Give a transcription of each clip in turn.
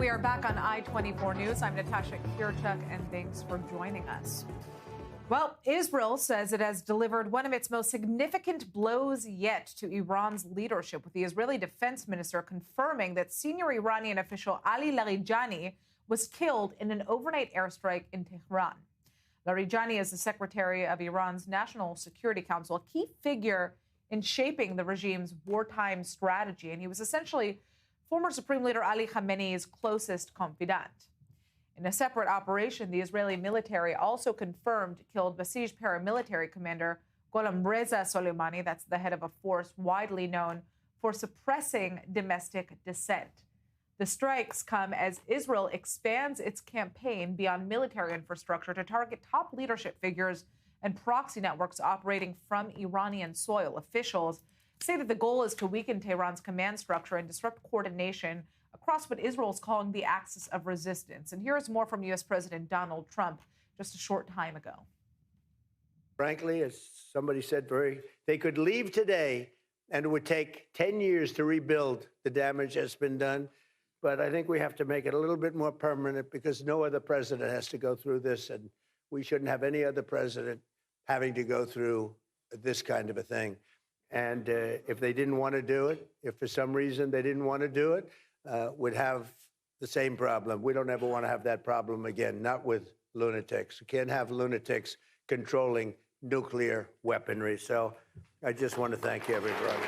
we are back on I-24 News. I'm Natasha Kirchuk, and thanks for joining us. Well, Israel says it has delivered one of its most significant blows yet to Iran's leadership, with the Israeli defense minister confirming that senior Iranian official Ali Larijani was killed in an overnight airstrike in Tehran. Larijani is the secretary of Iran's National Security Council, a key figure in shaping the regime's wartime strategy, and he was essentially former Supreme Leader Ali Khamenei's closest confidant. In a separate operation, the Israeli military also confirmed killed Basij paramilitary commander Gholam Reza Soleimani. That's the head of a force widely known for suppressing domestic dissent. The strikes come as Israel expands its campaign beyond military infrastructure to target top leadership figures and proxy networks operating from Iranian soil. Officials say that the goal is to weaken Tehran's command structure and disrupt coordination across what Israel is calling the axis of resistance. And here's more from U.S. President Donald Trump just a short time ago. Frankly, as somebody said, they could leave today and it would take 10 years to rebuild the damage that's been done. But I think we have to make it a little bit more permanent because no other president has to go through this. And we shouldn't have any other president having to go through this kind of a thing. And if they didn't want to do it, if for some reason they didn't want to do it, would have the same problem. We don't ever want to have that problem again, not with lunatics. We can't have lunatics controlling nuclear weaponry. So I just want to thank everybody.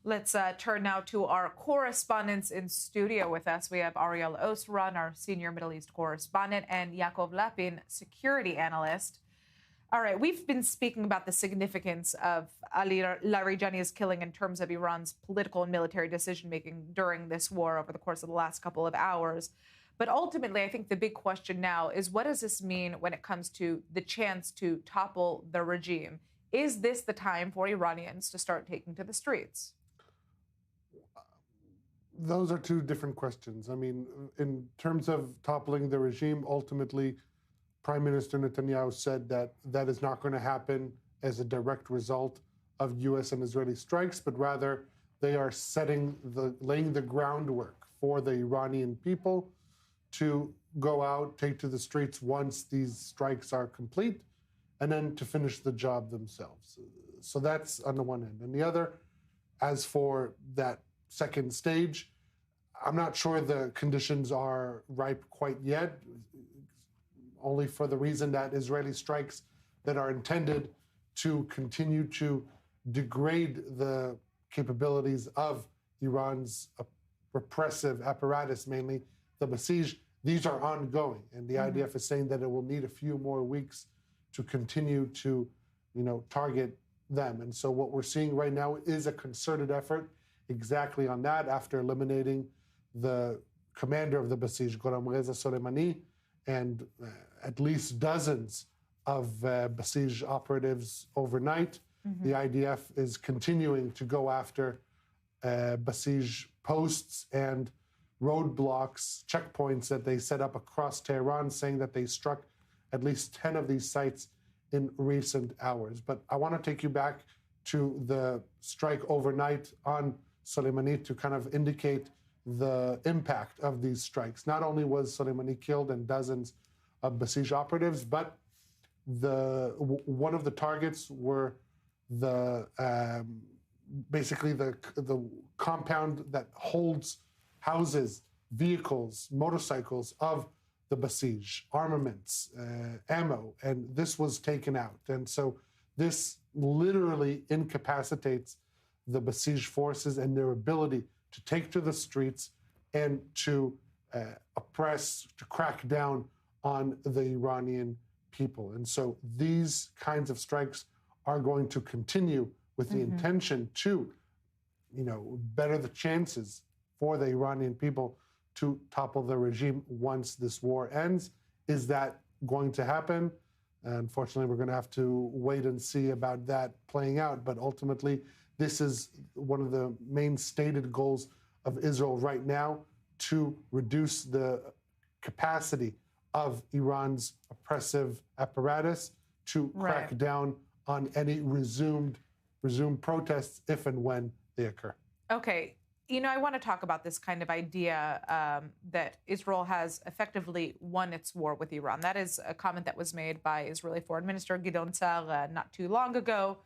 Let's turn now to our correspondents in studio with us. We have Ariel Osran, our senior Middle East correspondent, and Yaakov Lapin, security analyst. All right, we've been speaking about the significance of Ali Larijani's killing in terms of Iran's political and military decision-making during this war over the course of the last couple of hours. But ultimately, I think the big question now is, what does this mean when it comes to the chance to topple the regime? Is this the time for Iranians to start taking to the streets? Those are two different questions. I mean, in terms of toppling the regime, ultimately, Prime Minister Netanyahu said that that is not going to happen as a direct result of U.S. and Israeli strikes, but rather they are laying the groundwork for the Iranian people to go out, take to the streets once these strikes are complete, and then to finish the job themselves. So that's on the one end. And the other, as for that second stage, I'm not sure the conditions are ripe quite yet, only for the reason that Israeli strikes that are intended to continue to degrade the capabilities of Iran's repressive apparatus, mainly the Basij, these are ongoing. And the IDF is saying that it will need a few more weeks to continue to, target them. And so what we're seeing right now is a concerted effort exactly on that after eliminating the commander of the Basij, Gholam Reza Soleimani, and at least dozens of Basij operatives overnight. The IDF is continuing to go after Basij posts and roadblocks, checkpoints that they set up across Tehran, saying that they struck at least 10 of these sites in recent hours. But I want to take you back to the strike overnight on Soleimani to kind of indicate the impact of these strikes. Not only was Soleimani killed and dozens of Basij operatives, but one of the targets were basically the compound that houses vehicles, motorcycles of the Basij, armaments, ammo, and this was taken out. And so this literally incapacitates the Basij forces and their ability to take to the streets and to oppress, to crack down on the Iranian people. And so these kinds of strikes are going to continue with the intention to, better the chances for the Iranian people to topple the regime once this war ends. Is that going to happen? Unfortunately, we're going to have to wait and see about that playing out. But ultimately, this is one of the main stated goals of Israel right now, to reduce the capacity of Iran's oppressive apparatus to crack down on any resumed protests if and when they occur. Okay. I want to talk about this kind of idea that Israel has effectively won its war with Iran. That is a comment that was made by Israeli Foreign Minister Gideon Sa'ar not too long ago.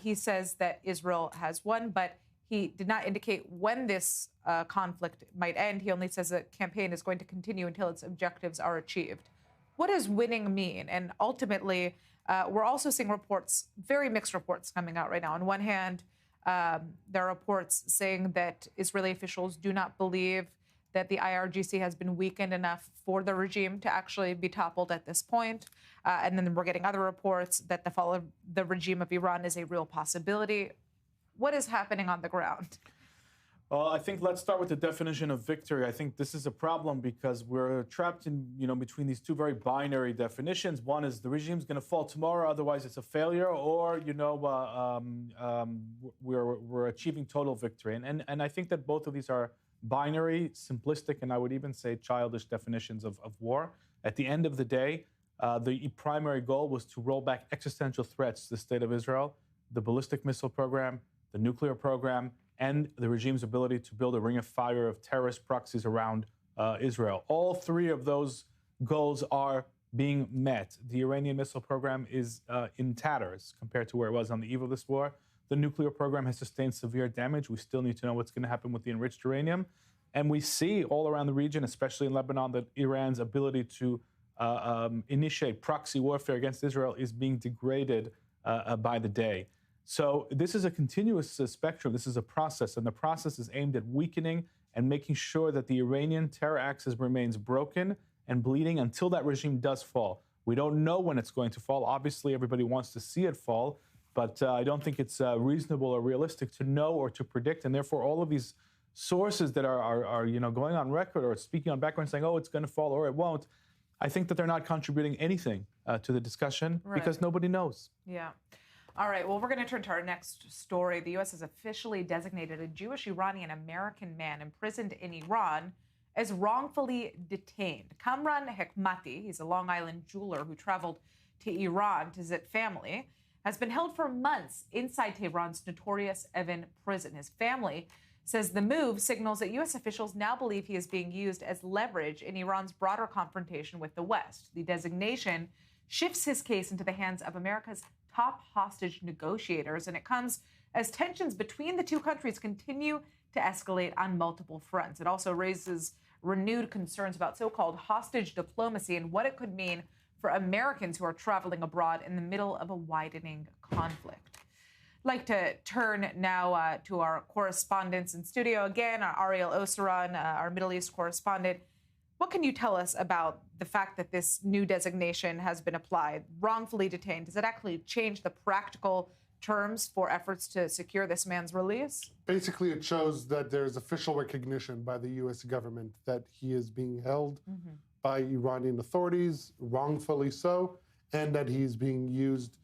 He says that Israel has won, but he did not indicate when this conflict might end. He only says the campaign is going to continue until its objectives are achieved. What does winning mean? And ultimately, we're also seeing reports, very mixed reports coming out right now. On one hand, there are reports saying that Israeli officials do not believe that the IRGC has been weakened enough for the regime to actually be toppled at this point. And then we're getting other reports that the fall of the regime of Iran is a real possibility. What is happening on the ground? Well, I think let's start with the definition of victory. I think this is a problem because we're trapped in, between these two very binary definitions. One is the regime's going to fall tomorrow, otherwise it's a failure, or we're achieving total victory. And I think that both of these are binary, simplistic, and I would even say childish definitions of war. At the end of the day, the primary goal was to roll back existential threats to the state of Israel, the ballistic missile program, the nuclear program, and the regime's ability to build a ring of fire of terrorist proxies around Israel. All three of those goals are being met. The Iranian missile program is in tatters compared to where it was on the eve of this war. The nuclear program has sustained severe damage. We still need to know what's going to happen with the enriched uranium. And we see all around the region, especially in Lebanon, that Iran's ability to initiate proxy warfare against Israel is being degraded by the day. So this is a continuous spectrum. This is a process, and the process is aimed at weakening and making sure that the Iranian terror axis remains broken and bleeding until that regime does fall. We don't know when it's going to fall. Obviously, everybody wants to see it fall, but I don't think it's reasonable or realistic to know or to predict. And therefore, all of these sources that are going on record or speaking on background saying, oh, it's going to fall or it won't, I think that they're not contributing anything to the discussion because nobody knows. Yeah. All right, well, we're going to turn to our next story. The U.S. has officially designated a Jewish-Iranian-American man imprisoned in Iran as wrongfully detained. Kamran Hekmati, he's a Long Island jeweler who traveled to Iran to visit family, has been held for months inside Tehran's notorious Evin prison. His family says the move signals that U.S. officials now believe he is being used as leverage in Iran's broader confrontation with the West. The designation shifts his case into the hands of America's top hostage negotiators, and it comes as tensions between the two countries continue to escalate on multiple fronts. It also raises renewed concerns about so-called hostage diplomacy and what it could mean for Americans who are traveling abroad in the middle of a widening conflict. I'd like to turn now to our correspondents in studio again, Ariel Oseran, our Middle East correspondent. What can you tell us about the fact that this new designation has been applied, wrongfully detained? Does it actually change the practical terms for efforts to secure this man's release? Basically, it shows that there's official recognition by the U.S. government that he is being held by Iranian authorities, wrongfully so, and that he's being used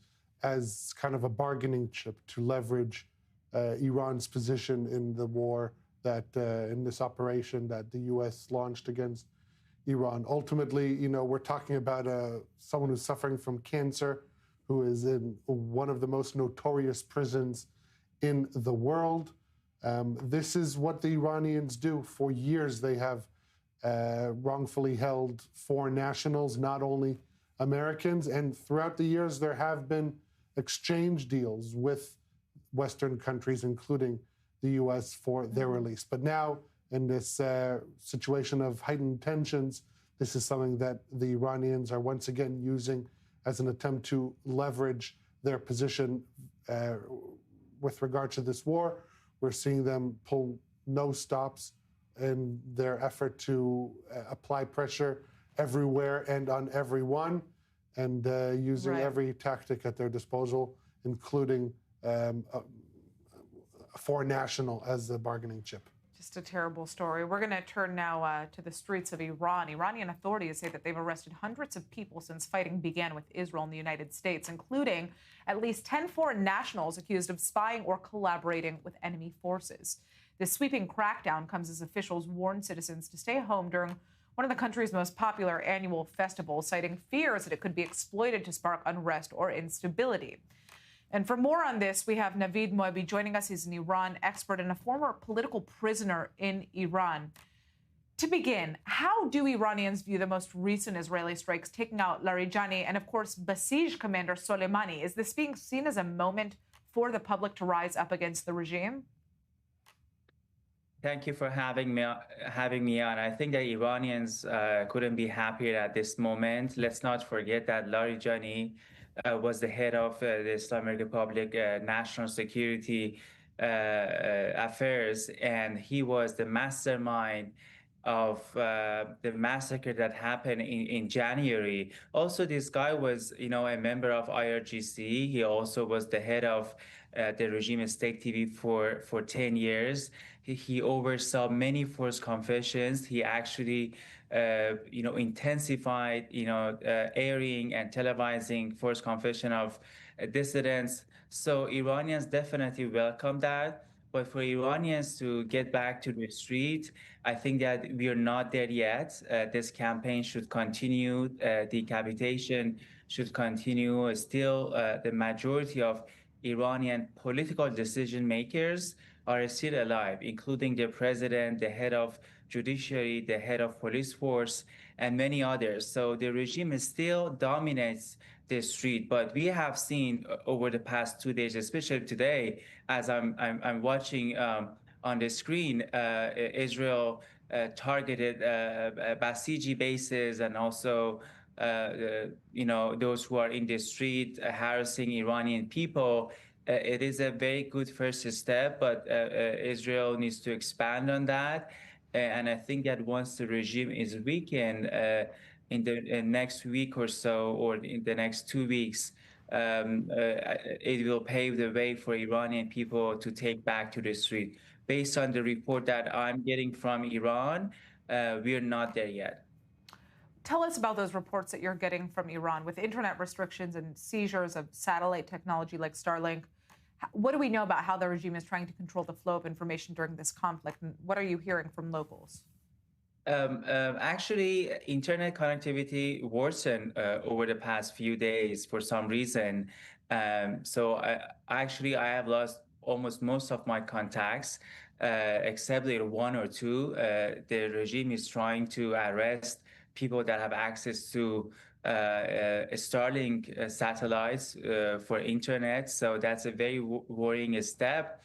as kind of a bargaining chip to leverage Iran's position in the war that, in this operation that the U.S. launched against Iran. Ultimately, we're talking about someone who's suffering from cancer, who is in one of the most notorious prisons in the world. This is what the Iranians do. For years, they have wrongfully held foreign nationals, not only Americans. And throughout the years, there have been exchange deals with Western countries, including the U.S., for their release. But now, in this situation of heightened tensions, this is something that the Iranians are once again using as an attempt to leverage their position with regard to this war. We're seeing them pull no stops in their effort to apply pressure everywhere and on everyone, and using every tactic at their disposal, including a foreign national as the bargaining chip. Just a terrible story. We're going to turn now to the streets of Iran. Iranian authorities say that they've arrested hundreds of people since fighting began with Israel and the United States, including at least 10 foreign nationals accused of spying or collaborating with enemy forces. This sweeping crackdown comes as officials warn citizens to stay home during one of the country's most popular annual festivals, citing fears that it could be exploited to spark unrest or instability. And for more on this, we have Navid Moebi joining us. He's an Iran expert and a former political prisoner in Iran. To begin, how do Iranians view the most recent Israeli strikes taking out Larijani and, of course, Basij commander Soleimani? Is this being seen as a moment for the public to rise up against the regime? Thank you for having me on. I think that Iranians couldn't be happier at this moment. Let's not forget that Larijani was the head of the Islamic Republic National Security Affairs, and he was the mastermind of the massacre that happened in January. Also, this guy was, a member of IRGC. He also was the head of the regime state TV for 10 years. He oversaw many forced confessions. He actually, intensified, airing and televising forced confession of dissidents. So Iranians definitely welcome that. But for Iranians to get back to the street, I think that we are not there yet. This campaign should continue. Decapitation should continue. Still, the majority of Iranian political decision makers are still alive, including the president, the head of judiciary, the head of police force, and many others. So the regime still dominates the street. But we have seen over the past 2 days, especially today, as I'm watching on the screen, Israel targeted Basij bases and also those who are in the street harassing Iranian people. It is a very good first step, but Israel needs to expand on that. And I think that once the regime is weakened in the next week or so, or in the next 2 weeks, it will pave the way for Iranian people to take back to the street. Based on the report that I'm getting from Iran, we're not there yet. Tell us about those reports that you're getting from Iran with internet restrictions and seizures of satellite technology like Starlink. What do we know about how the regime is trying to control the flow of information during this conflict? And what are you hearing from locals? Actually, internet connectivity worsened over the past few days for some reason. So I have lost almost most of my contacts, except one or two. The regime is trying to arrest people that have access to Starlink satellites for internet. So that's a very worrying step.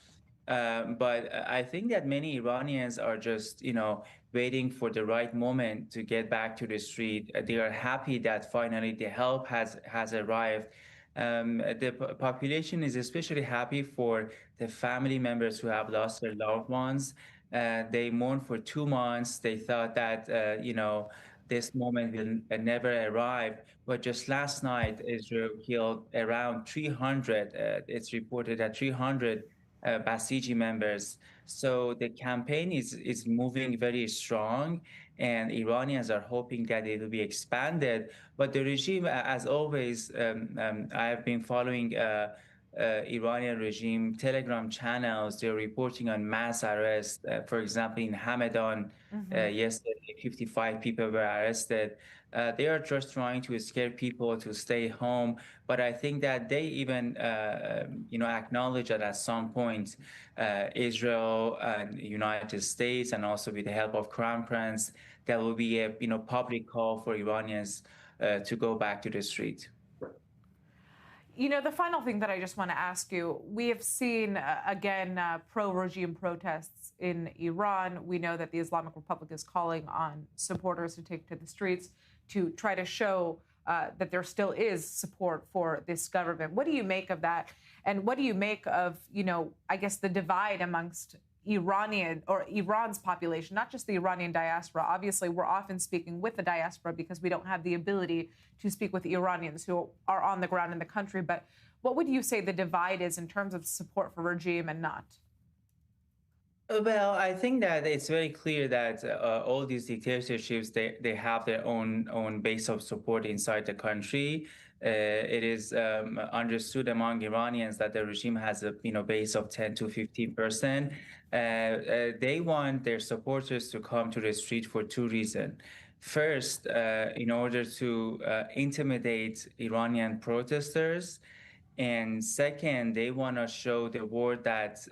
But I think that many Iranians are just, waiting for the right moment to get back to the street. They are happy that finally the help has arrived. The population is especially happy for the family members who have lost their loved ones. They mourned for 2 months. They thought that, this moment will never arrive. But just last night, Israel killed around 300. It's reported that 300 Basij members. So the campaign is moving very strong, and Iranians are hoping that it will be expanded. But the regime, as always, I have been following Iranian regime Telegram channels. They're reporting on mass arrests. For example, in Hamadan, yesterday, 55 people were arrested. They are just trying to scare people to stay home. But I think that they even, acknowledge that at some point, Israel and the United States, and also with the help of Crown Prince, there will be a, public call for Iranians to go back to the street. The final thing that I just want to ask you, we have seen, again, pro-regime protests in Iran. We know that the Islamic Republic is calling on supporters to take to the streets to try to show that there still is support for this government. What do you make of that? And what do you make of, I guess, the divide amongst Iran's population, not just the Iranian diaspora? Obviously, we're often speaking with the diaspora because we don't have the ability to speak with the Iranians who are on the ground in the country. But what would you say the divide is in terms of support for regime and not? Well, I think that it's very clear that all these dictatorships, they have their own base of support inside the country. It is understood among Iranians that the regime has a base of 10 to 15%. They want their supporters to come to the street for 2 reasons. First, in order to intimidate Iranian protesters, And second, they want to show the world that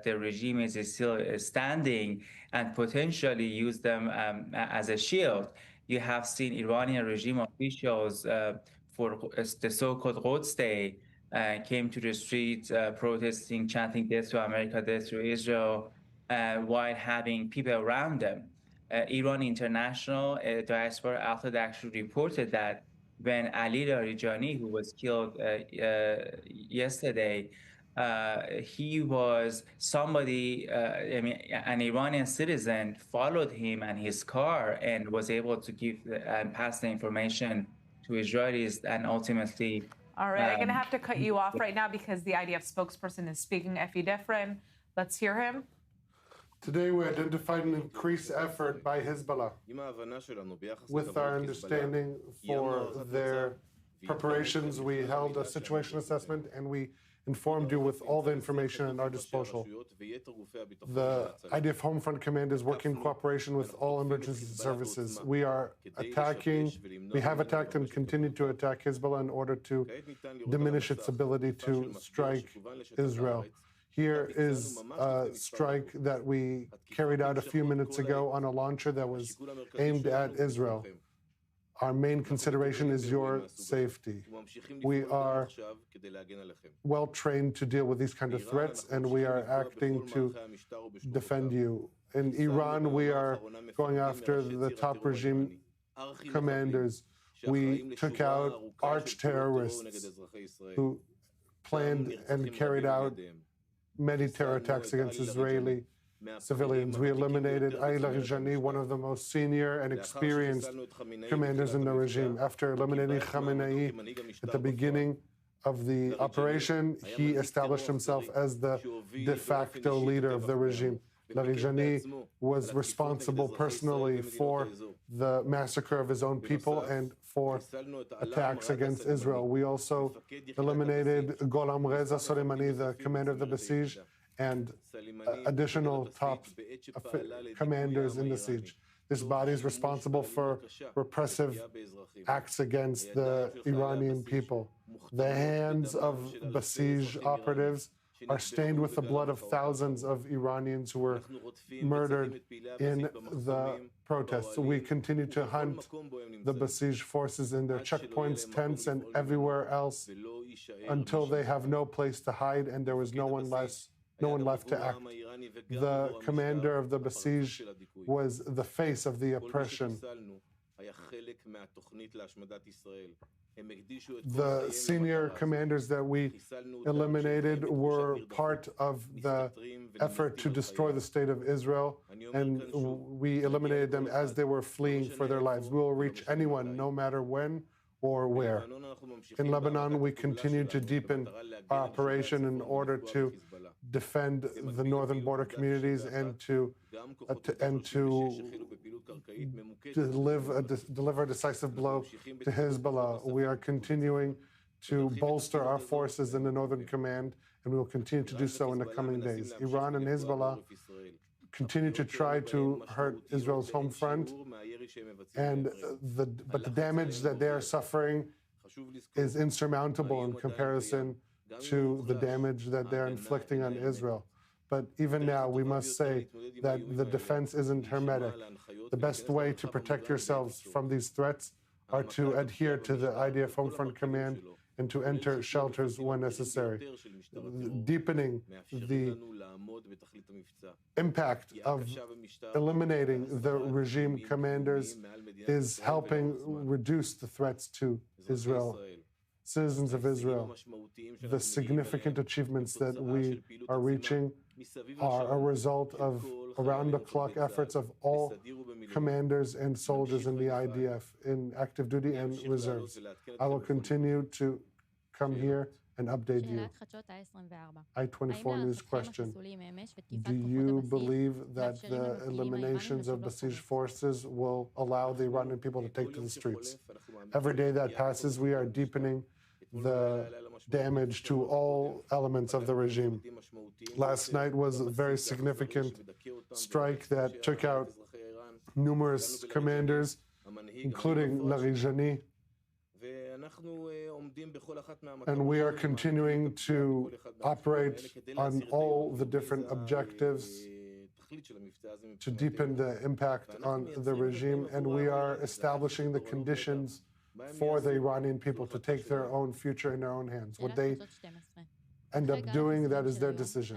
the regime is still standing and potentially use them as a shield. You have seen Iranian regime officials for the so-called Quds Day came to the streets protesting, chanting death to America, death to Israel, while having people around them. Iran International Diaspora Outlet actually reported that when Ali Larijani, who was killed yesterday, he was somebody, I mean, an Iranian citizen followed him and his car and was able to give and pass the information to Israelis and ultimately. All right, I'm going to have to cut you off right now because the IDF spokesperson is speaking, Efi Defren. Let's hear him. Today, we identified an increased effort by Hezbollah with our understanding for their preparations. We held a situation assessment and we informed you with all the information at our disposal. The IDF Home Front Command is working in cooperation with all emergency services. We are attacking, we have attacked and continue to attack Hezbollah in order to diminish its ability to strike Israel. Here is a strike that we carried out a few minutes ago on a launcher that was aimed at Israel. Our main consideration is your safety. We are well trained to deal with these kind of threats, and we are acting to defend you. In Iran, we are going after the top regime commanders. We took out arch terrorists who planned and carried out many terror attacks against Israeli civilians. We eliminated Ali Larijani, one of the most senior and experienced commanders in the regime. After eliminating Khamenei at the beginning of the operation, he established himself as the de facto leader of the regime. Larijani was responsible personally for the massacre of his own people and for attacks against Israel. We also eliminated Gholam Reza Soleimani, the commander of the Basij, and additional top commanders in the siege. This body is responsible for repressive acts against the Iranian people. The hands of Basij operatives are stained with the blood of thousands of Iranians who were murdered in the protests. We continue to hunt the Basij forces in their checkpoints, tents, and everywhere else until they have no place to hide and there was no one left to act. The commander of the Basij was the face of the oppression. The senior commanders that we eliminated were part of the effort to destroy the state of Israel, and we eliminated them as they were fleeing for their lives. We will reach anyone, no matter when or where. In Lebanon, we continue to deepen our operation in order to defend the northern border communities and to deliver a decisive blow to Hezbollah. We are continuing to bolster our forces in the Northern Command, and we will continue to do so in the coming days. Iran and Hezbollah continue to try to hurt Israel's home front, but the damage that they are suffering is insurmountable in comparison to the damage that they're inflicting on Israel. But even now, we must say that the defense isn't hermetic. The best way to protect yourselves from these threats are to adhere to the IDF Home Front Command and to enter shelters when necessary. Deepening the impact of eliminating the regime commanders is helping reduce the threats to Israel, citizens of Israel. The significant achievements that we are reaching are a result of around-the-clock efforts of all commanders and soldiers in the IDF in active duty and reserves. I will continue to come here and update you. I-24 News question. Do you believe that the eliminations of Basij forces will allow the Iranian people to take to the streets? Every day that passes, we are deepening the damage to all elements of the regime. Last night was a very significant strike that took out numerous commanders, including Larijani. And we are continuing to operate on all the different objectives to deepen the impact on the regime, and we are establishing the conditions for the Iranian people to take their own future in their own hands. What they end up doing, that is their decision.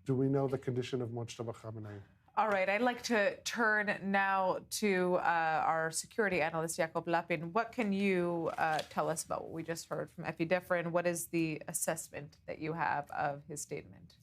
Do we know the condition of Mojtaba Khamenei? All right, I'd like to turn now to our security analyst, Jacob Lapin. What can you tell us about what we just heard from Efi Defrin? What is the assessment that you have of his statement?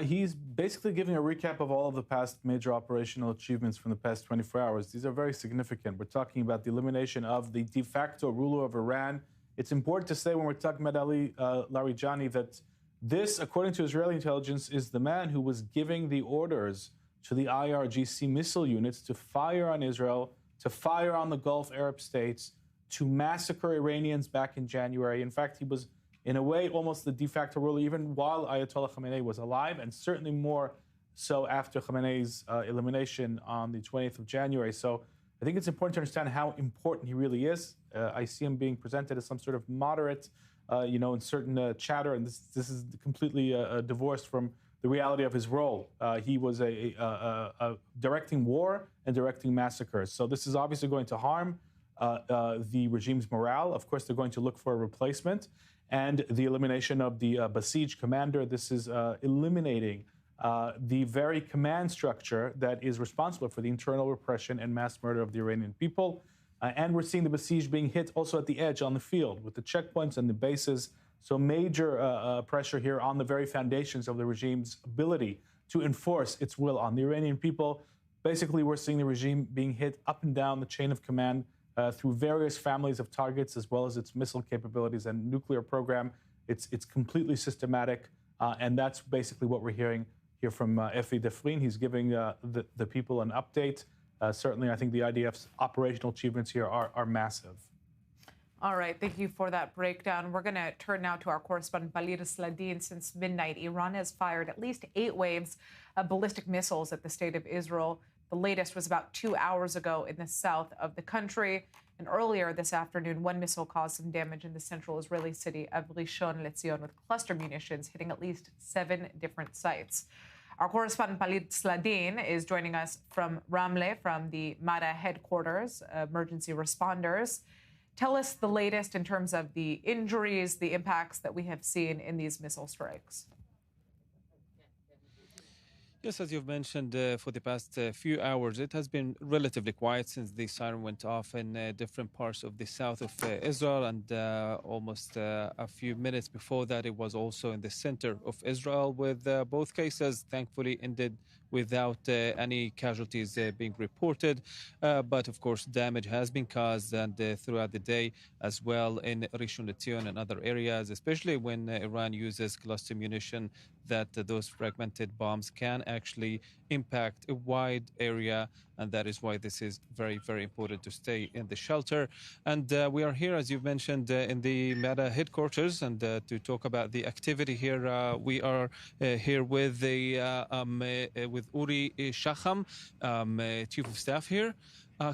He's basically giving a recap of all of the past major operational achievements from the past 24 hours. These are very significant. We're talking about the elimination of the de facto ruler of Iran. It's important to say when we're talking about Ali Larijani that this, according to Israeli intelligence, is the man who was giving the orders to the IRGC missile units to fire on Israel, to fire on the Gulf Arab states, to massacre Iranians back in January. In fact, he was, in a way, almost the de facto ruler, even while Ayatollah Khamenei was alive, and certainly more so after Khamenei's elimination on the 20th of January. So I think it's important to understand how important he really is. I see him being presented as some sort of moderate, in certain chatter, and this is completely divorced from the reality of his role. He was directing war and directing massacres. So this is obviously going to harm the regime's morale. Of course, they're going to look for a replacement. And the elimination of the Basij commander. This is eliminating the very command structure that is responsible for the internal repression and mass murder of the Iranian people. And we're seeing the Basij being hit also at the edge on the field with the checkpoints and the bases. So major pressure here on the very foundations of the regime's ability to enforce its will on the Iranian people. Basically, we're seeing the regime being hit up and down the chain of command through various families of targets, as well as its missile capabilities and nuclear program. It's completely systematic, and that's basically what we're hearing here from Efi Defrin. He's giving the people an update. Certainly, I think the IDF's operational achievements here are massive. All right, thank you for that breakdown. We're going to turn now to our correspondent, Balir Sladin. Since midnight, Iran has fired at least 8 waves of ballistic missiles at the state of Israel. The latest was about 2 hours ago in the south of the country. And earlier this afternoon, one missile caused some damage in the central Israeli city of Rishon LeZion with cluster munitions hitting at least 7 different sites. Our correspondent, Balir Sladin, is joining us from Ramle, from the MADA headquarters, emergency responders. Tell us the latest in terms of the injuries, the impacts that we have seen in these missile strikes. Yes, as you've mentioned, for the past few hours, it has been relatively quiet since the siren went off in different parts of the south of Israel, and almost a few minutes before that, it was also in the center of Israel, with both cases thankfully ended without any casualties being reported. But of course, damage has been caused and throughout the day as well in Rishon LeZion and other areas, especially when Iran uses cluster munition, that those fragmented bombs can actually impact a wide area. And that is why this is very, very important to stay in the shelter. And we are here, as you've mentioned, in the MADA headquarters. And to talk about the activity here, we are here with with Uri Shacham, Chief of Staff here.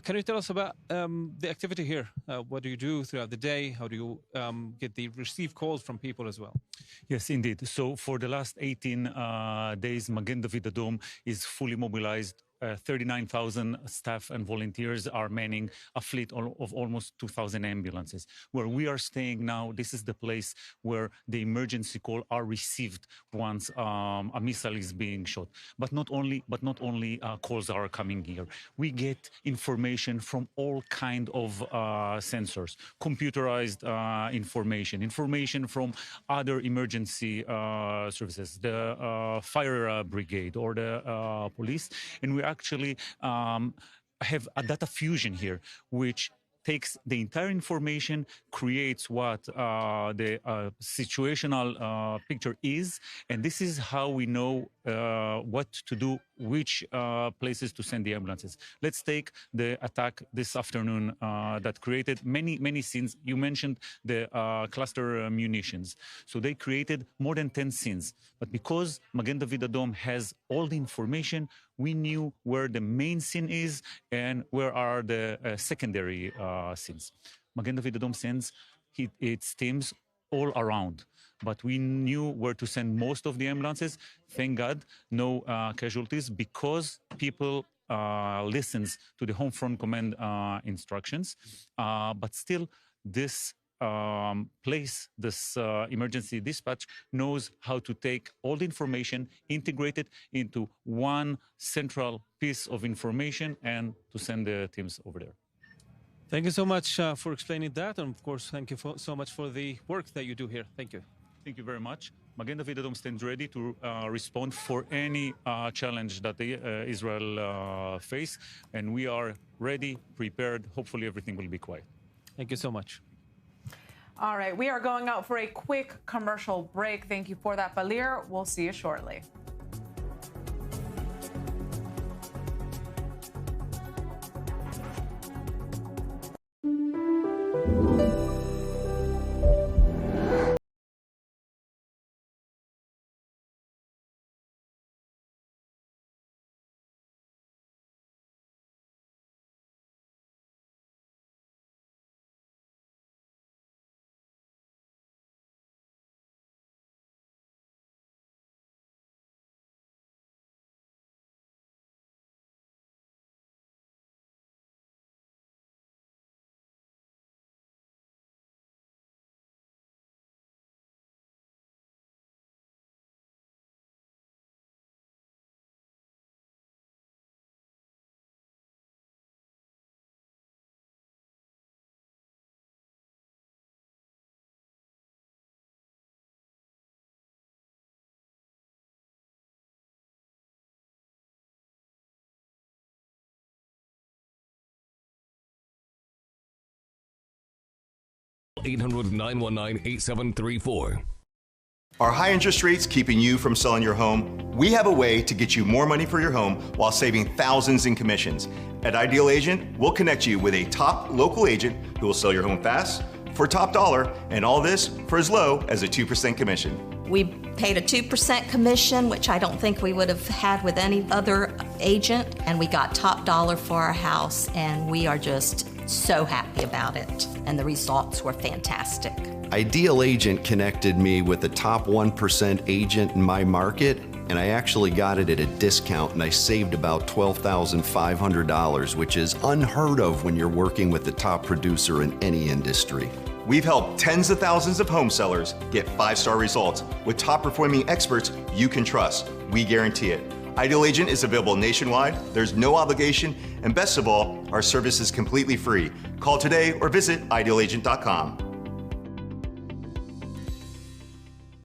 Can you tell us about the activity here? What do you do throughout the day? How do you receive calls from people as well? Yes, indeed. So for the last 18 days, Magen David Adom is fully mobilized. 39,000 staff and volunteers are manning a fleet of almost 2,000 ambulances. Where we are staying now, this is the place where the emergency call are received once a missile is being shot. But not only calls are coming here. We get information from all kind of sensors, computerized information from other emergency services, the fire brigade or the police, and we actually have a data fusion here, which takes the entire information, creates what the situational picture is, and this is how we know what to do, which places to send the ambulances. Let's take the attack this afternoon that created many scenes. You mentioned the cluster munitions. So they created more than 10 scenes. But because Magen David Adom has all the information, we knew where the main scene is and where are the secondary scenes. Magen David Adom sends its teams all around, but we knew where to send most of the ambulances. Thank God, no casualties, because people listens to the Home Front Command instructions. But still, this this emergency dispatch knows how to take all the information, integrate it into one central piece of information, and to send the teams over there. Thank you so much for explaining that. And of course, thank you so much for the work that you do here. Thank you. Thank you very much. Magen David Adom stands ready to respond for any challenge that Israel face. And we are ready, prepared. Hopefully everything will be quiet. Thank you so much. All right, we are going out for a quick commercial break. Thank you for that, Balir. We'll see you shortly. (800-919-8734). Are high interest rates keeping you from selling your home? We have a way to get you more money for your home while saving thousands in commissions. At Ideal Agent, we'll connect you with a top local agent who will sell your home fast, for top dollar, and all this for as low as a 2% commission. We paid a 2% commission, which I don't think we would have had with any other agent, and we got top dollar for our house, and we are just so happy about it, and the results were fantastic. Ideal Agent connected me with the top 1% agent in my market, and I actually got it at a discount, and I saved about $12,500, which is unheard of when you're working with the top producer in any industry. We've helped tens of thousands of home sellers get 5-star results with top performing experts you can trust. We guarantee it. Ideal Agent is available nationwide, there's no obligation, and best of all, our service is completely free. Call today or visit idealagent.com.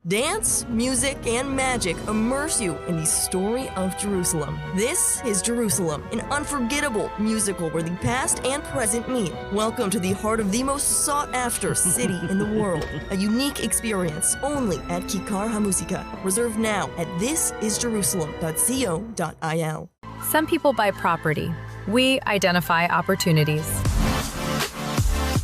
Dance, music, and magic immerse you in the story of Jerusalem. This is Jerusalem, an unforgettable musical where the past and present meet. Welcome to the heart of the most sought-after city in the world. A unique experience only at Kikar HaMusika. Reserve now at thisisjerusalem.co.il. Some people buy property. We identify opportunities.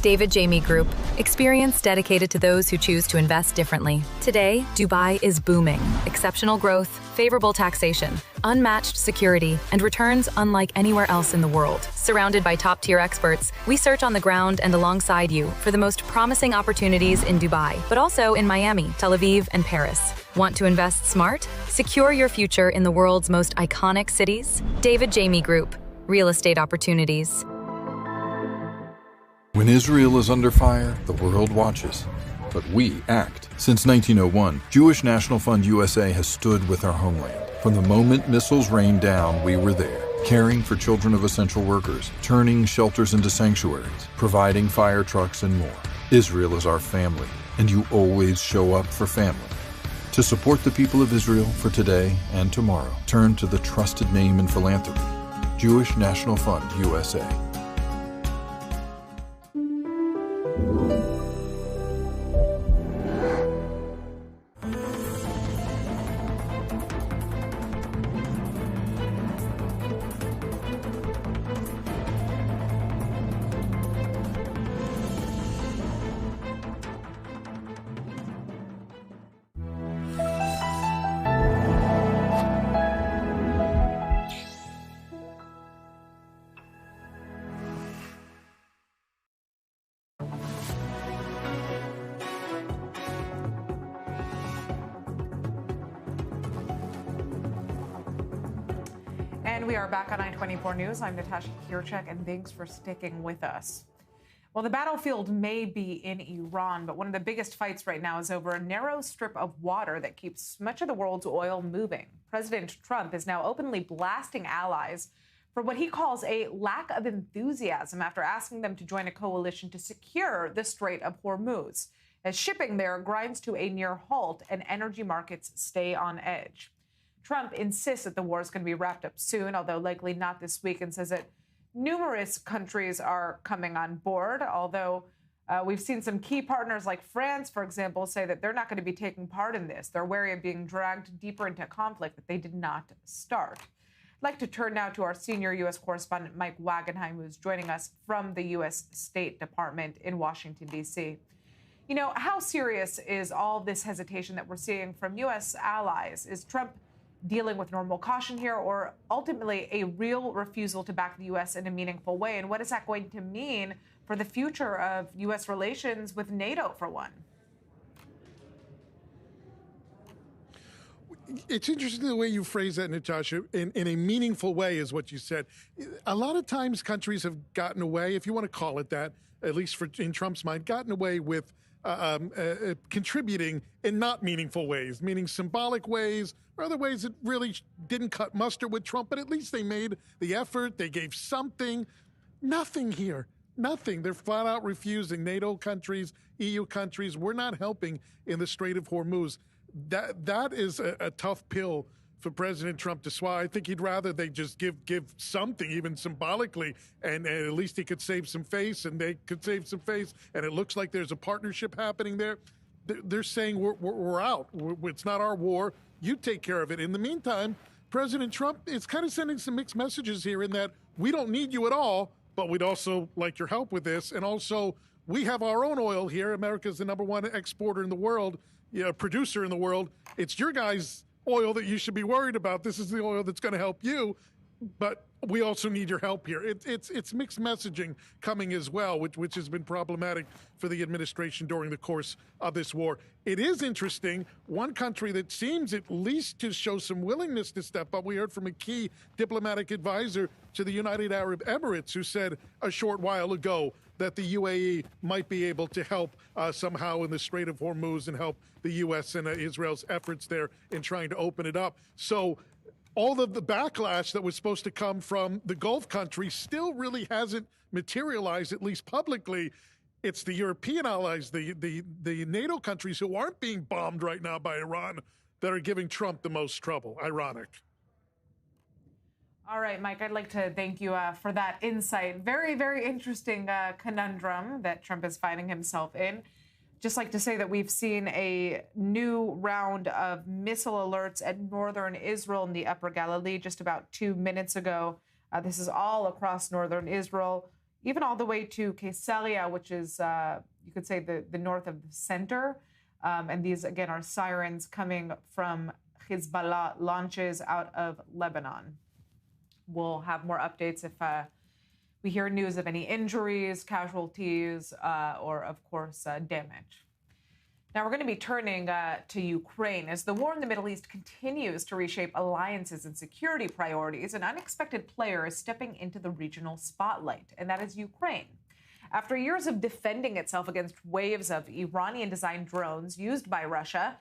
David Jamie Group, experience dedicated to those who choose to invest differently. Today, Dubai is booming. Exceptional growth, favorable taxation, unmatched security, and returns unlike anywhere else in the world. Surrounded by top-tier experts, we search on the ground and alongside you for the most promising opportunities in Dubai, but also in Miami, Tel Aviv, and Paris. Want to invest smart? Secure your future in the world's most iconic cities? David Jamie Group, real estate opportunities. When Israel is under fire, the world watches. But we act. Since 1901, Jewish National Fund USA has stood with our homeland. From the moment missiles rained down, we were there, caring for children of essential workers, turning shelters into sanctuaries, providing fire trucks and more. Israel is our family, and you always show up for family. To support the people of Israel for today and tomorrow, turn to the trusted name in philanthropy, Jewish National Fund USA. we are back on I-24 News. I'm Natasha Kirchek, and thanks for sticking with us. Well, the battlefield may be in Iran, but one of the biggest fights right now is over a narrow strip of water that keeps much of the world's oil moving. President Trump is now openly blasting allies for what he calls a lack of enthusiasm after asking them to join a coalition to secure the Strait of Hormuz, as shipping there grinds to a near halt and energy markets stay on edge. Trump insists that the war is going to be wrapped up soon, although likely not this week, and says that numerous countries are coming on board, although we've seen some key partners like France, for example, say that they're not going to be taking part in this. They're wary of being dragged deeper into conflict that they did not start. I'd like to turn now to our senior U.S. correspondent, Mike Wagenheim, who's joining us from the U.S. State Department in Washington, D.C. You know, how serious is all this hesitation that we're seeing from U.S. allies? Is Trump dealing with normal caution here, or ultimately a real refusal to back the U.S. in a meaningful way? And what is that going to mean for the future of U.S. relations with NATO, for one? It's interesting the way you phrase that, Natasha, in a meaningful way is what you said. A lot of times countries have gotten away, if you want to call it that, at least in Trump's mind, gotten away with contributing in not meaningful ways, meaning symbolic ways or other ways that really didn't cut mustard with Trump, but at least they made the effort. They gave something. Nothing here. Nothing. They're flat out refusing. NATO countries, EU countries, we're not helping in the Strait of Hormuz. That is a tough pill for President Trump to swallow. I think he'd rather they just give something, even symbolically, and at least he could save some face, and they could save some face, and it looks like there's a partnership happening there. They're saying we're out. It's not our war. You take care of it. In the meantime, President Trump is kind of sending some mixed messages here in that we don't need you at all, but we'd also like your help with this. And also, we have our own oil here. America's the #1 exporter in the world, producer in the world. It's your guys' oil that you should be worried about. This is the oil that's going to help you, but we also need your help here. It's mixed messaging coming as well, which has been problematic for the administration during the course of this war. It is interesting. One country that seems at least to show some willingness to step up, we heard from a key diplomatic advisor to the United Arab Emirates who said a short while ago that the UAE might be able to help somehow in the Strait of Hormuz and help the U.S. and Israel's efforts there in trying to open it up. So all of the backlash that was supposed to come from the Gulf countries still really hasn't materialized, at least publicly. It's the European allies, the NATO countries who aren't being bombed right now by Iran that are giving Trump the most trouble. Ironic. All right, Mike, I'd like to thank you for that insight. Very, very interesting conundrum that Trump is finding himself in. Just like to say that we've seen a new round of missile alerts at northern Israel in the Upper Galilee just about 2 minutes ago. This is all across northern Israel, even all the way to Caesarea, which is, you could say, the north of the center. And these, again, are sirens coming from Hezbollah launches out of Lebanon. We'll have more updates if we hear news of any injuries, casualties, or, of course, damage. Now, we're going to be turning to Ukraine. As the war in the Middle East continues to reshape alliances and security priorities, an unexpected player is stepping into the regional spotlight, and that is Ukraine. After years of defending itself against waves of Iranian-designed drones used by Russia,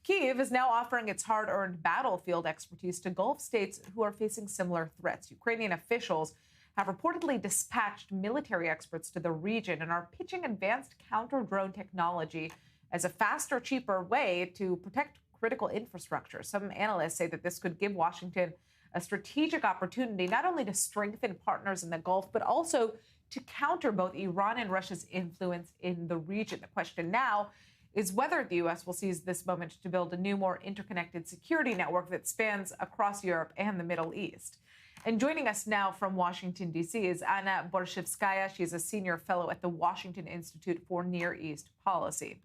Kyiv is now offering its hard-earned battlefield expertise to Gulf states who are facing similar threats. Ukrainian officials have reportedly dispatched military experts to the region and are pitching advanced counter-drone technology as a faster, cheaper way to protect critical infrastructure. Some analysts say that this could give Washington a strategic opportunity not only to strengthen partners in the Gulf, but also to counter both Iran and Russia's influence in the region. The question now is whether the U.S. will seize this moment to build a new, more interconnected security network that spans across Europe and the Middle East. And joining us now from Washington, D.C. is Anna Borshevskaya. She's a senior fellow at the Washington Institute for Near East Policy.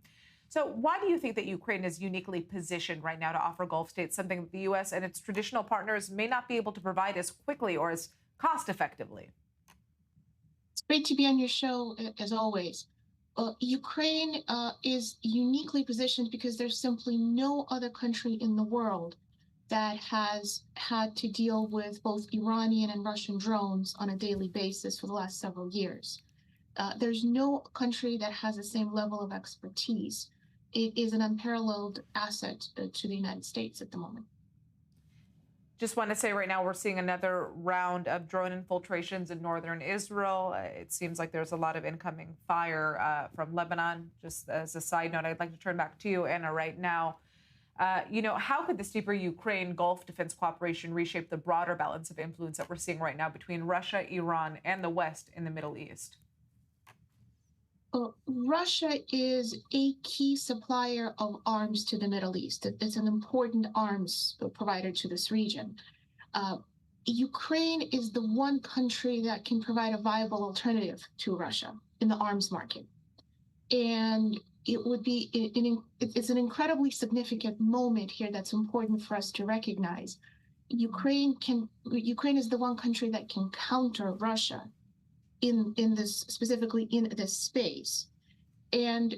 So why do you think that Ukraine is uniquely positioned right now to offer Gulf states something that the U.S. and its traditional partners may not be able to provide as quickly or as cost-effectively? It's great to be on your show, as always. Ukraine is uniquely positioned because there's simply no other country in the world that has had to deal with both Iranian and Russian drones on a daily basis for the last several years. There's no country that has the same level of expertise. It is an unparalleled asset to the United States at the moment. Just want to say right now we're seeing another round of drone infiltrations in northern Israel. It seems like there's a lot of incoming fire from Lebanon. Just as a side note, I'd like to turn back to you, Anna, right now. How could this deeper Ukraine Gulf defense cooperation reshape the broader balance of influence that we're seeing right now between Russia, Iran, and the West in the Middle East? Russia is a key supplier of arms to the Middle East. It's an important arms provider to this region. Ukraine is the one country that can provide a viable alternative to Russia in the arms market. And it would be, it's an incredibly significant moment here that's important for us to recognize. Ukraine is the one country that can counter Russia in this, specifically in this space. And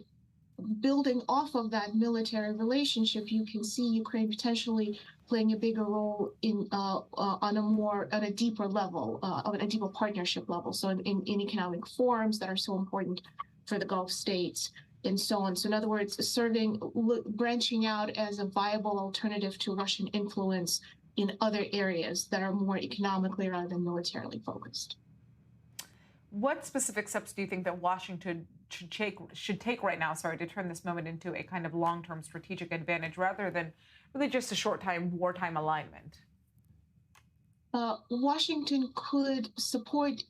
building off of that military relationship, you can see Ukraine potentially playing a bigger role in on a deeper level, on a deeper partnership level. So in economic forums that are so important for the Gulf states and so on. So in other words, branching out as a viable alternative to Russian influence in other areas that are more economically rather than militarily focused. What specific steps do you think that Washington should take right now, to turn this moment into a kind of long-term strategic advantage rather than really just a short-time wartime alignment? Washington could support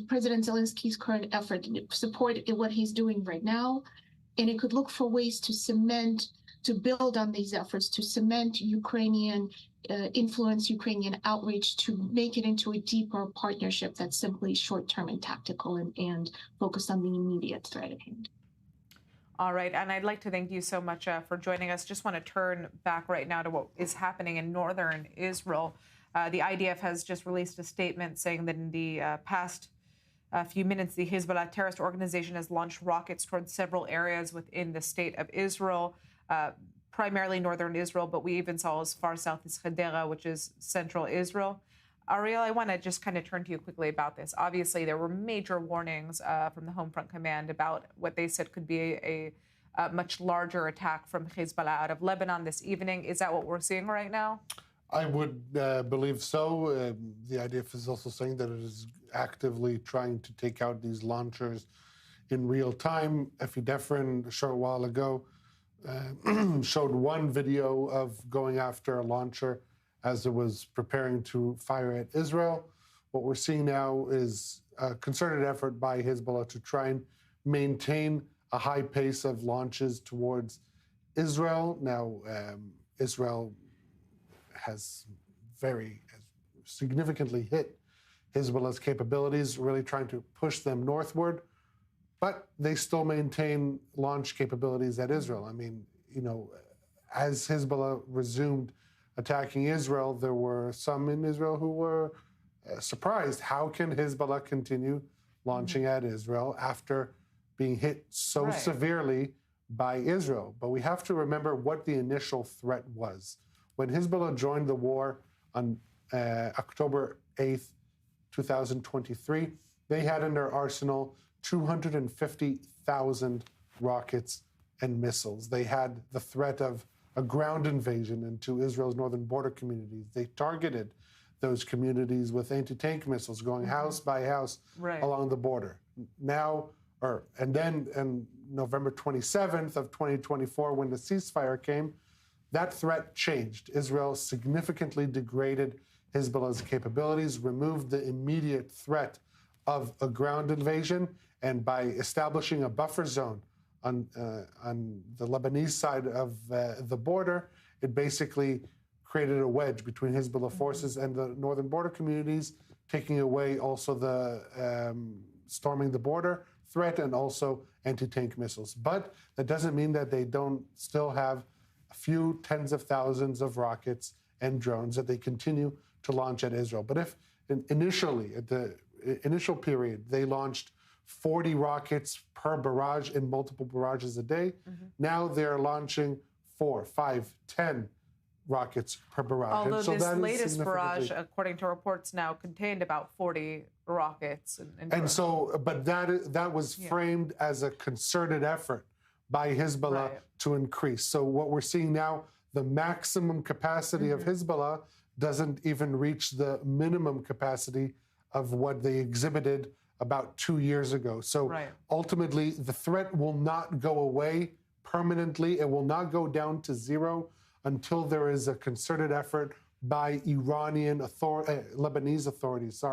President Zelensky's current effort, support what he's doing right now, and it could look for ways to build on these efforts, to cement Ukrainian influence, Ukrainian outreach, to make it into a deeper partnership that's simply short-term and tactical and focused on the immediate threat at hand. All right, and I'd like to thank you so much for joining us. Just want to turn back right now to what is happening in northern Israel. The IDF has just released a statement saying that in the past few minutes, the Hezbollah terrorist organization has launched rockets towards several areas within the state of Israel, primarily northern Israel, but we even saw as far south as Hadera, which is central Israel. Ariel, I want to just kind of turn to you quickly about this. Obviously, there were major warnings from the Home Front Command about what they said could be a much larger attack from Hezbollah out of Lebanon this evening. Is that what we're seeing right now? I would believe so. The IDF is also saying that it is actively trying to take out these launchers in real time. Effie Defrin, a short while ago, showed one video of going after a launcher as it was preparing to fire at Israel. What we're seeing now is a concerted effort by Hezbollah to try and maintain a high pace of launches towards Israel. Now, Israel has significantly hit Hezbollah's capabilities, really trying to push them northward, but they still maintain launch capabilities at Israel. I mean, as Hezbollah resumed attacking Israel, there were some in Israel who were surprised. How can Hezbollah continue launching at Israel after being hit so severely by Israel? But we have to remember what the initial threat was. When Hezbollah joined the war on October 8th, 2023, they had in their arsenal 250,000 rockets and missiles. They had the threat of a ground invasion into Israel's northern border communities. They targeted those communities with anti-tank missiles going house by house along the border. And then on November 27th of 2024, when the ceasefire came, that threat changed. Israel significantly degraded Hezbollah's capabilities, removed the immediate threat of a ground invasion, and by establishing a buffer zone on the Lebanese side of the border, it basically created a wedge between Hezbollah forces and the northern border communities, taking away also the storming the border threat and also anti-tank missiles. But that doesn't mean that they don't still have a few tens of thousands of rockets and drones that they continue to launch at Israel. But if initially, at the initial period, they launched 40 rockets per barrage in multiple barrages a day, now they're launching 4, 5, 10 rockets per barrage. Although so this that is latest barrage, significantly- according to reports now, contained about 40 rockets. And so, but that was framed as a concerted effort by Hezbollah to increase. So what we're seeing now, the maximum capacity of Hezbollah doesn't even reach the minimum capacity of what they exhibited about 2 years ago. So ultimately, the threat will not go away permanently. It will not go down to zero until there is a concerted effort by Lebanese authorities,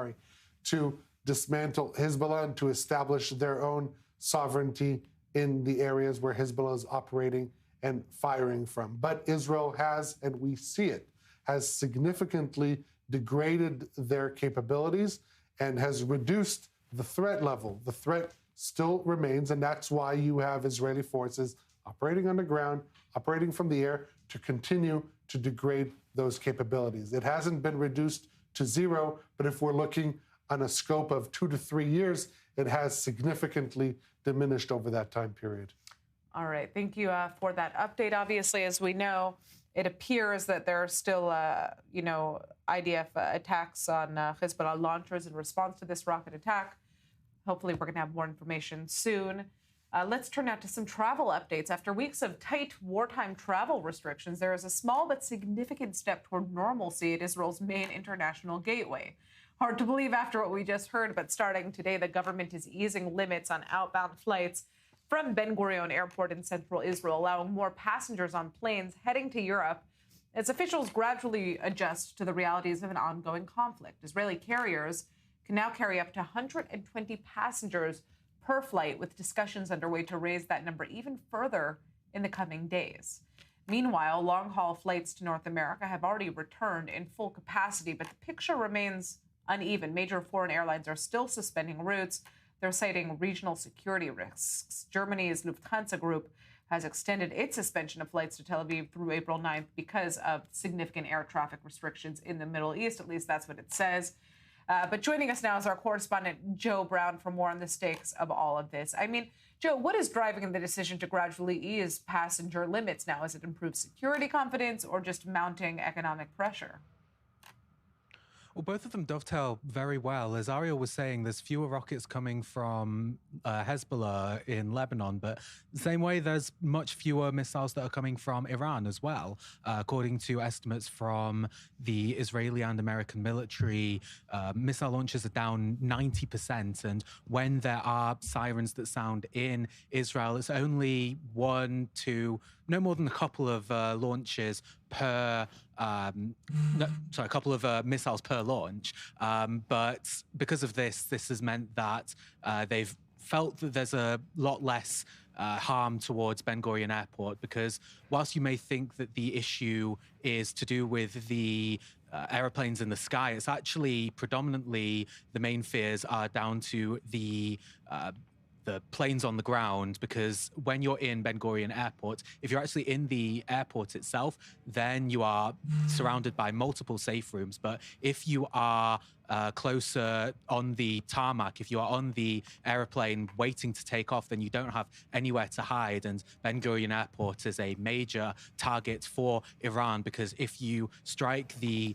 to dismantle Hezbollah and to establish their own sovereignty in the areas where Hezbollah is operating and firing from. But Israel has, and we see it, has significantly degraded their capabilities and has reduced the threat level. The threat still remains, and that's why you have Israeli forces operating on the ground, operating from the air, to continue to degrade those capabilities. It hasn't been reduced to zero, but if we're looking on a scope of 2 to 3 years, it has significantly diminished over that time period. All right. Thank you for that update. Obviously, as we know, it appears that there are still, IDF attacks on Hezbollah launchers in response to this rocket attack. Hopefully, we're going to have more information soon. Let's turn now to some travel updates. After weeks of tight wartime travel restrictions, there is a small but significant step toward normalcy at Israel's main international gateway. Hard to believe after what we just heard, but starting today, the government is easing limits on outbound flights from Ben Gurion Airport in central Israel, allowing more passengers on planes heading to Europe as officials gradually adjust to the realities of an ongoing conflict. Israeli carriers can now carry up to 120 passengers per flight, with discussions underway to raise that number even further in the coming days. Meanwhile, long-haul flights to North America have already returned in full capacity, but the picture remains uneven. Major foreign airlines are still suspending routes. They're citing regional security risks. Germany's Lufthansa Group has extended its suspension of flights to Tel Aviv through April 9th because of significant air traffic restrictions in the Middle East. At least that's what it says. But joining us now is our correspondent, Joe Brown, for more on the stakes of all of this. I mean, Joe, what is driving the decision to gradually ease passenger limits now? Is it improved security confidence or just mounting economic pressure? Well, both of them dovetail very well. As Ariel was saying, there's fewer rockets coming from Hezbollah in Lebanon, but the same way there's much fewer missiles that are coming from Iran as well. According to estimates from the Israeli and American military, missile launches are down 90%. And when there are sirens that sound in Israel, it's only no more than a couple of launches per, a couple of missiles per launch. But because of this has meant that they've felt that there's a lot less harm towards Ben Gurion Airport, because whilst you may think that the issue is to do with the aeroplanes in the sky, it's actually predominantly the main fears are down to the planes on the ground, because when you're in Ben Gurion Airport, if you're actually in the airport itself, then you are surrounded by multiple safe rooms. But if you are closer on the tarmac, if you are on the aeroplane waiting to take off, then you don't have anywhere to hide. And Ben Gurion Airport is a major target for Iran, because if you strike the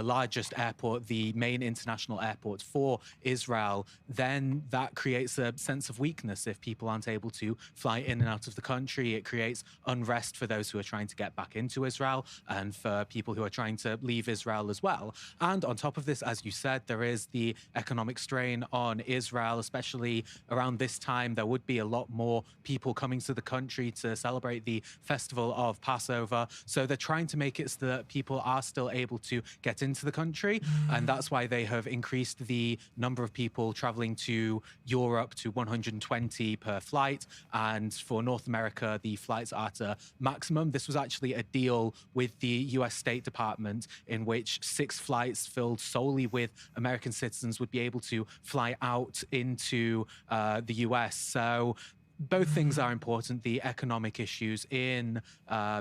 largest airport, the main international airport for Israel, then that creates a sense of weakness. If people aren't able to fly in and out of the country, it creates unrest for those who are trying to get back into Israel and for people who are trying to leave Israel as well. And on top of this, as you said, there is the economic strain on Israel, especially around this time. There would be a lot more people coming to the country to celebrate the festival of Passover. So they're trying to make it so that people are still able to get into the country. And that's why they have increased the number of people traveling to Europe to 120 per flight. And for North America, the flights are at a maximum. This was actually a deal with the US State Department in which 6 flights filled solely with American citizens would be able to fly out into the US. So both things are important, the economic issues in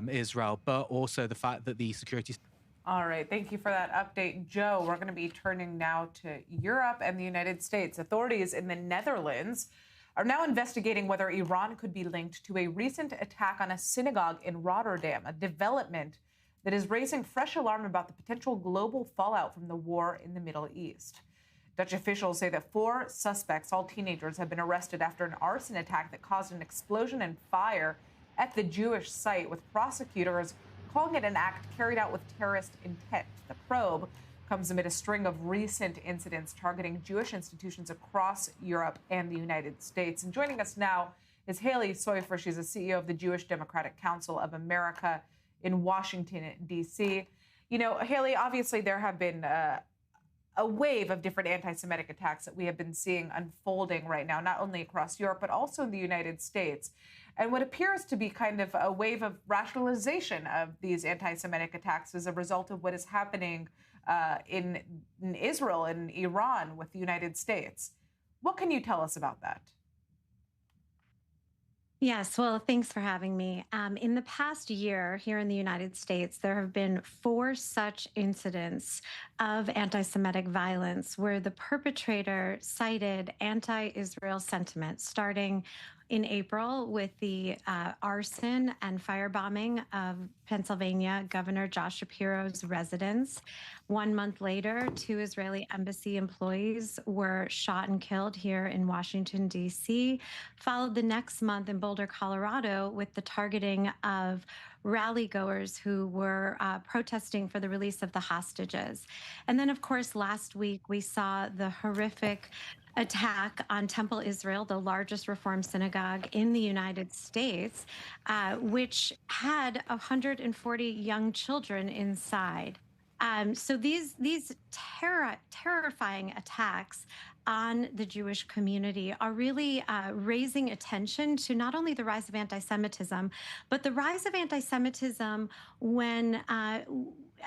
Israel, but also the fact that the security... All right. Thank you for that update, Joe. We're going to be turning now to Europe and the United States. Authorities in the Netherlands are now investigating whether Iran could be linked to a recent attack on a synagogue in Rotterdam, a development that is raising fresh alarm about the potential global fallout from the war in the Middle East. Dutch officials say that 4 suspects, all teenagers, have been arrested after an arson attack that caused an explosion and fire at the Jewish site, with prosecutors calling it an act carried out with terrorist intent. The probe comes amid a string of recent incidents targeting Jewish institutions across Europe and the United States. And joining us now is Haley Soifer. She's the CEO of the Jewish Democratic Council of America in Washington, D.C. You know, Haley, obviously there have been a wave of different anti-Semitic attacks that we have been seeing unfolding right now, not only across Europe, but also in the United States. And what appears to be kind of a wave of rationalization of these anti-Semitic attacks as a result of what is happening in Israel and Iran with the United States. What can you tell us about that? Yes, well, thanks for having me. In the past year here in the United States, there have been 4 such incidents of anti-Semitic violence where the perpetrator cited anti-Israel sentiment, starting in April with the arson and firebombing of Pennsylvania Governor Josh Shapiro's residence. 1 month later, 2 Israeli embassy employees were shot and killed here in Washington, D.C., followed the next month in Boulder, Colorado, with the targeting of rally-goers who were protesting for the release of the hostages. And then, of course, last week we saw the horrific attack on Temple Israel, the largest Reform synagogue in the United States, which had 140 young children inside. So these terrifying attacks on the Jewish community are really raising attention to not only the rise of anti-Semitism, but the rise of anti-Semitism when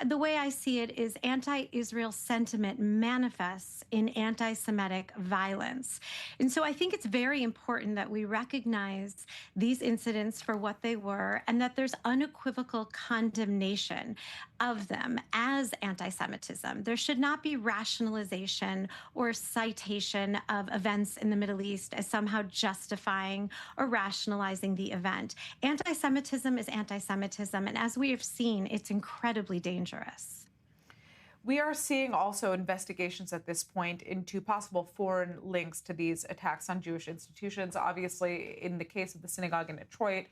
the way I see it is anti-Israel sentiment manifests in anti-Semitic violence. And so I think it's very important that we recognize these incidents for what they were and that there's unequivocal condemnation of them as anti-Semitism. There should not be rationalization or citation of events in the Middle East as somehow justifying or rationalizing the event. Anti-Semitism is anti-Semitism, and as we have seen, it's incredibly dangerous. We are seeing also investigations at this point into possible foreign links to these attacks on Jewish institutions. Obviously, in the case of the synagogue in Detroit,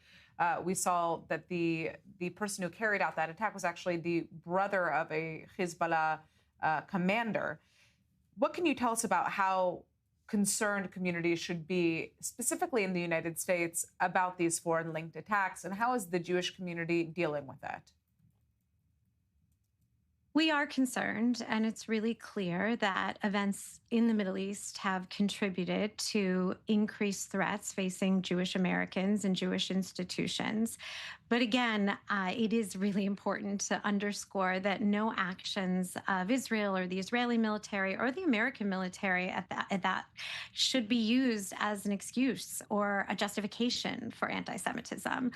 we saw that the person who carried out that attack was actually the brother of a Hezbollah commander. What can you tell us about how concerned communities should be, specifically in the United States, about these foreign linked attacks, and how is the Jewish community dealing with that? We are concerned, and it's really clear that events in the Middle East have contributed to increased threats facing Jewish Americans and Jewish institutions. But again, it is really important to underscore that no actions of Israel or the Israeli military or the American military at that should be used as an excuse or a justification for anti-Semitism.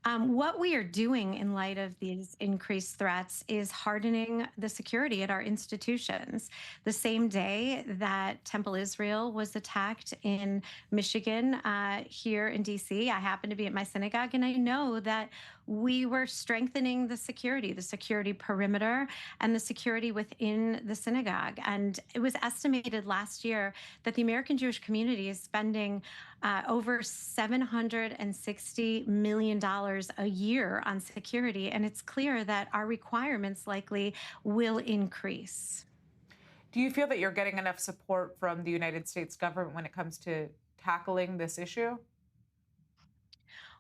What we are doing in light of these increased threats is hardening the security at our institutions. The same day that Temple Israel was attacked in Michigan, here in D.C., I happened to be at my synagogue, and I know that we were strengthening the security perimeter and the security within the synagogue. And it was estimated last year that the American Jewish community is spending over $760 million a year on security. And it's clear that our requirements likely will increase. Do you feel that you're getting enough support from the United States government when it comes to tackling this issue?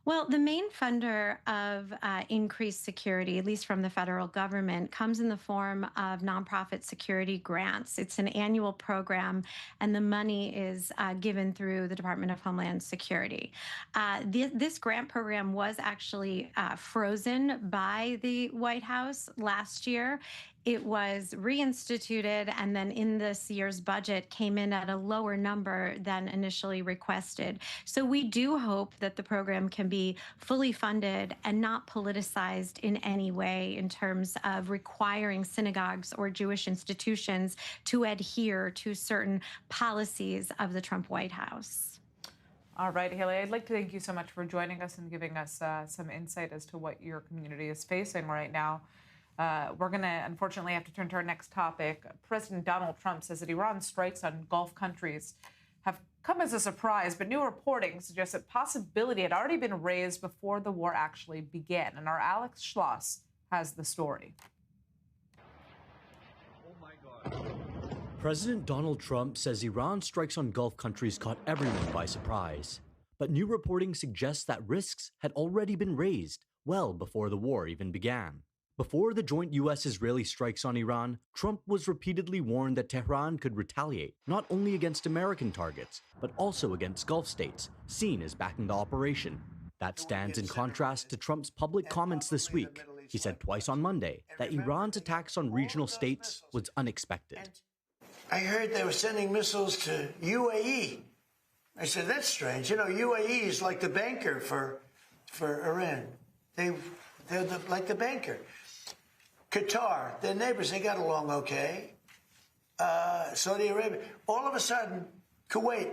Well, the main funder of increased security, at least from the federal government, comes in the form of nonprofit security grants. It's an annual program, and the money is given through the Department of Homeland Security. This grant program was actually frozen by the White House last year. It was reinstituted, and then in this year's budget came in at a lower number than initially requested. So we do hope that the program can be fully funded and not politicized in any way in terms of requiring synagogues or Jewish institutions to adhere to certain policies of the Trump White House. All right, Haley, I'd like to thank you so much for joining us and giving us some insight as to what your community is facing right now. We're going to, unfortunately, have to turn to our next topic. President Donald Trump says that Iran strikes on Gulf countries have come as a surprise, but new reporting suggests that possibility had already been raised before the war actually began. And our Alex Schloss has the story. President Donald Trump says Iran strikes on Gulf countries caught everyone by surprise. But new reporting suggests that risks had already been raised well before the war even began. Before the joint U.S.-Israeli strikes on Iran, Trump was repeatedly warned that Tehran could retaliate, not only against American targets, but also against Gulf states, seen as backing the operation. That stands in contrast to Trump's public comments this week. He said twice on Monday that Iran's attacks on regional states was unexpected. I heard they were sending missiles to UAE. I said, that's strange. You know, UAE is like the banker for Iran. They're like the banker. Qatar, their neighbors, they got along okay. Saudi Arabia. All of a sudden, Kuwait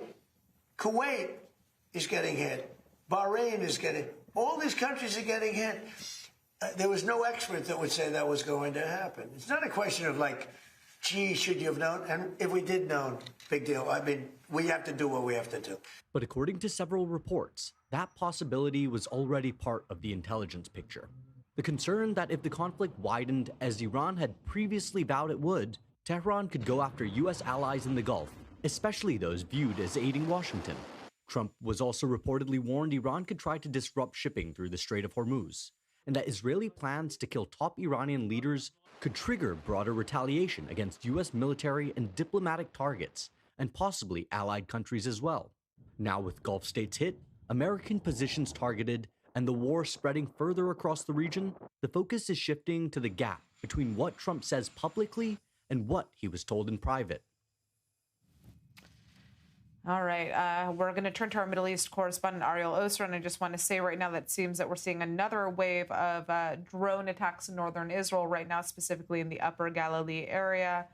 is getting hit. Bahrain is getting, all these countries are getting hit. There was no expert that would say that was going to happen. It's not a question of like, gee, should you have known? And if we did know, big deal. I mean, we have to do what we have to do. But according to several reports, that possibility was already part of the intelligence picture. The concern that if the conflict widened as Iran had previously vowed it would, Tehran could go after U.S. allies in the Gulf, especially those viewed as aiding Washington. Trump was also reportedly warned Iran could try to disrupt shipping through the Strait of Hormuz, and that Israeli plans to kill top Iranian leaders could trigger broader retaliation against U.S. military and diplomatic targets, and possibly allied countries as well. Now with Gulf states hit, American positions targeted, and the war spreading further across the region, the focus is shifting to the gap between what Trump says publicly and what he was told in private. All right, we're going to turn to our Middle East correspondent, Ariel Osra, and I just want to say right now that it seems that we're seeing another wave of drone attacks in northern Israel right now, specifically in the Upper Galilee area.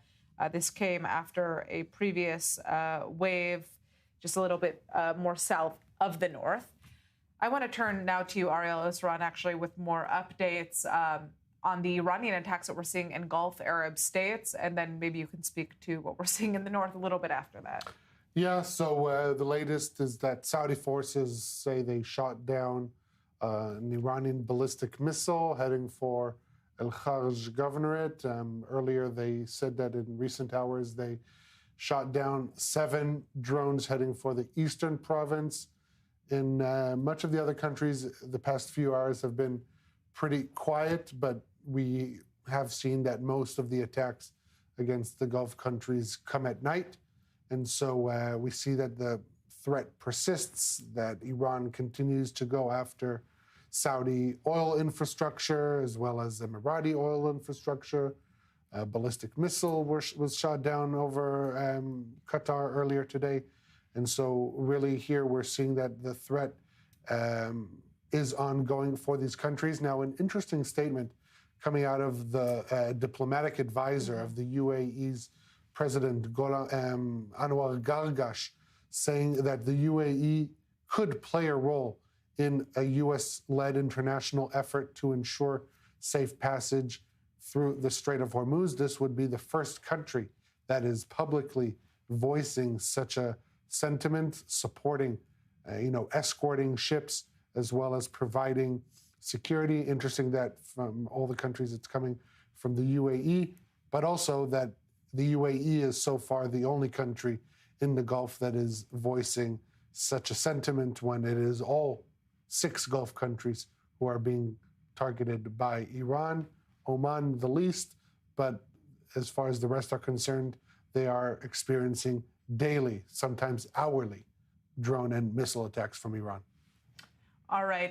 This came after a previous wave just a little bit more south of the north. I want to turn now to you, Ariel Osra, actually with more updates on the Iranian attacks that we're seeing in Gulf Arab states, and then maybe you can speak to what we're seeing in the north a little bit after that. Yeah, so the latest is that Saudi forces say they shot down an Iranian ballistic missile heading for Al-Kharj governorate. Earlier, they said that in recent hours, they shot down 7 drones heading for the eastern province. In much of the other countries, the past few hours have been pretty quiet, but we have seen that most of the attacks against the Gulf countries come at night. And so we see that the threat persists, that Iran continues to go after Saudi oil infrastructure as well as Emirati oil infrastructure. A ballistic missile was shot down over Qatar earlier today. And so really here we're seeing that the threat is ongoing for these countries. Now, an interesting statement coming out of the diplomatic advisor of the UAE's President Anwar Gargash, saying that the UAE could play a role in a U.S.-led international effort to ensure safe passage through the Strait of Hormuz. This would be the first country that is publicly voicing such a sentiment, supporting, escorting ships, as well as providing security. Interesting that from all the countries it's coming from the UAE, but also that the UAE is so far the only country in the Gulf that is voicing such a sentiment when it is all 6 Gulf countries who are being targeted by Iran, Oman the least, but as far as the rest are concerned, they are experiencing daily, sometimes hourly, drone and missile attacks from Iran. All right,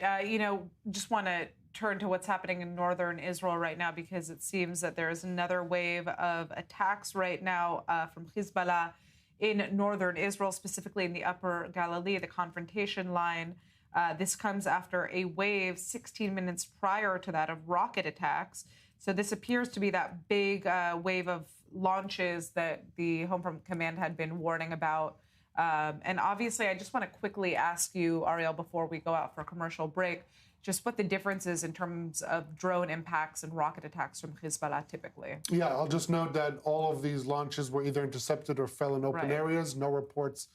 just want to turn to what's happening in northern Israel right now, because it seems that there is another wave of attacks right now from Hezbollah in northern Israel, specifically in the Upper Galilee, the confrontation line. This comes after a wave 16 minutes prior to that of rocket attacks. So this appears to be that big wave of launches that the Home Front Command had been warning about And obviously, I just want to quickly ask you, Ariel, before we go out for a commercial break, just what the difference is in terms of drone impacts and rocket attacks from Hezbollah typically. Yeah, I'll just note that all of these launches were either intercepted or fell in open areas, no reports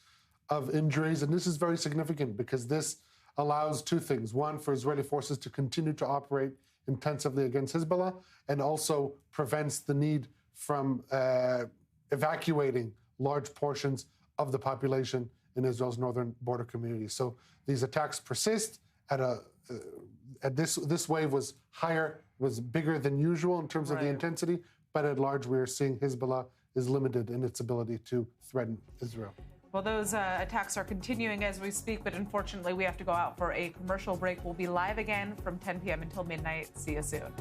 of injuries. And this is very significant because this allows two things. One, for Israeli forces to continue to operate intensively against Hezbollah, and also prevents the need from evacuating large portions of the population in Israel's northern border communities. So these attacks persist at this wave was bigger than usual in terms of the intensity, but at large we are seeing Hezbollah is limited in its ability to threaten Israel. Well, those attacks are continuing as we speak, but unfortunately we have to go out for a commercial break. We'll be live again from 10 p.m. until midnight. See you soon.